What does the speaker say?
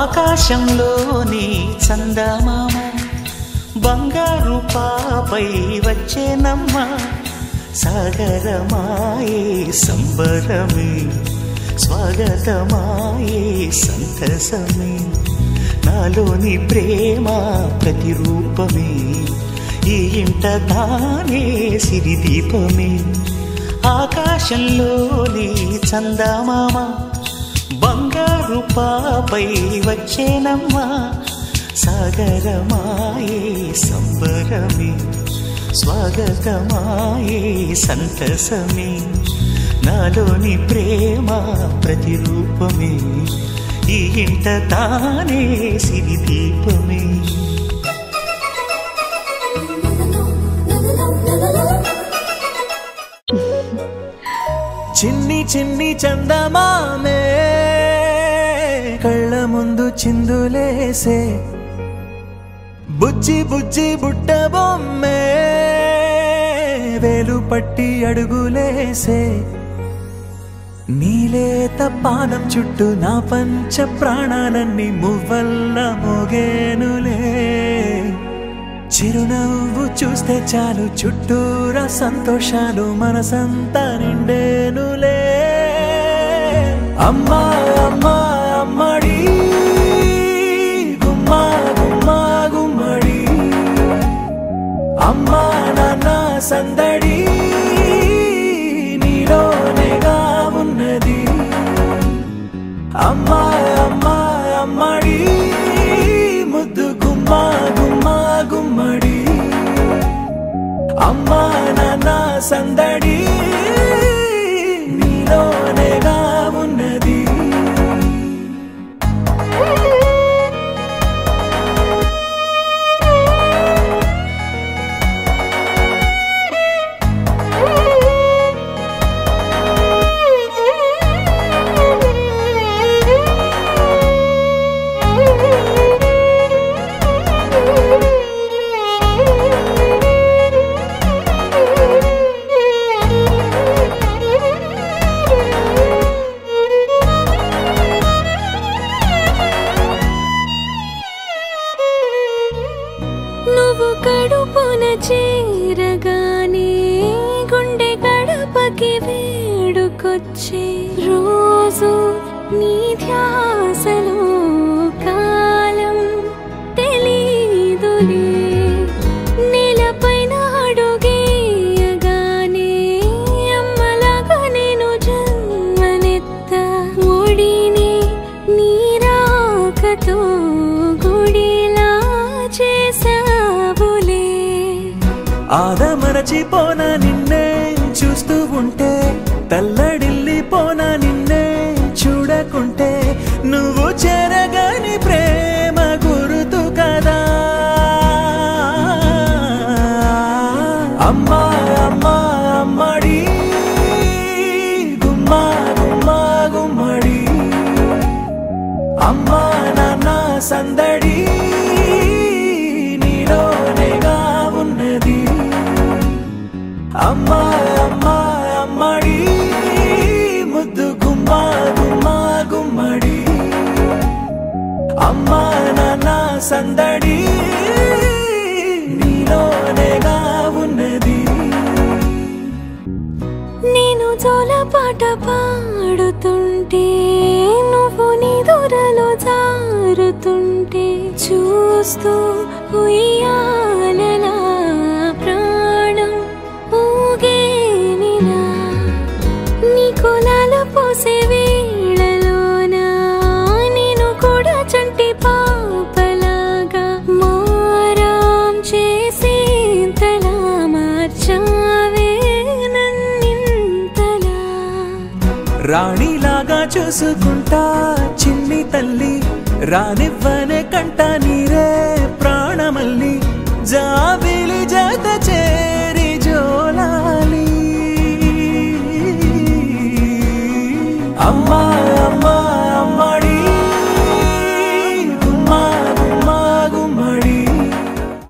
ఆకాశంలోని చందమామ బంగారు పాపై వచ్చేనమ్మ సాగరమాయే సంబరమే స్వాగతమాయే సంతసమే నాలోని ప్రేమ ప్రతిరూపమే ఈ ఇంట తానే సిరిదీపమే ఆకాశంలోని చందమామ బంగారు పాపై వచ్చేనమ్మ సాగరమాయే సంబరమే స్వాగతమాయే సంతసమే నాలోని ప్రేమ ప్రతిరూపమే ఈ ఇంట తానే సిరిదీపమే చిన్ని చిన్ని చందమామే కళ్ళ ముందు చిందులేసే బుజ్జి బుజ్జి బుట్ట బొమ్మే వేలు పట్టి అడుగులేసే నీలేత పానం చుట్టూ నా పంచ ప్రాణాలన్నీ మువ్వల్ల మోగేనులే చిరునవ్వు చూస్తే చాలు చుట్టూరా సంతోషాలు మనసంతా నిండేనులే అమ్మా అమ్మా అమ్మడి గుమ్మా గుమ్మా గుమ్మడి అమ్మా నాన్న సందడి నీలోనేగా ఉన్నది అమ్మా అమ్మా అమ్మడి ముద్దు గుమ్మా గుమ్మా గుమ్మడి అమ్మా నాన్న సందడి నీలోనేగా ఉన్నది నువ్వు కడుపున చేరగానే గుండె గడపకి వేడుకొచ్చే రోజు నీ ధ్యాసలో కాలం తెలీదులే నేలపైన అడుగేయగానే అమ్మలాగా నేను జన్మనెత్త ఒడిని నీ రాకతో గుడిలా చేసావులే ఆదమరచిపోన నిన్నే చూస్తూ ఉంటే తల్లడిల్లిపోన నిన్నే చూడకుంటే నువ్వు చెరగని ప్రేమ గుర్తు కదా అమ్మా అమ్మా అమ్మడి గుమ్మా గుమ్మా గుమ్మడి అమ్మా నాన్న సందడి నీలోనేగా ఉన్నది అమ్మా అమ్మా అమ్మడి ముద్దు గుమ్మా గుమ్మా గుమ్మడి అమ్మా నాన్న సందడి నీలోనేగా ఉన్నది నేను జోలపాట పాడుతుంటే నువ్వు నిదురలో జారుతుంటే చూస్తూ ఉయ్యాలలా ప్రాణం ఊగేనిలా నీ కులాల పోసే వేళలోన నేను కూడా చంటి పాపలాగా మారాం చేసేంతలా మార్చావే నన్నింతలా రాణిలాగా చూసుకుంటా చిన్ని తల్లి రానివ్వనే కంట నీరే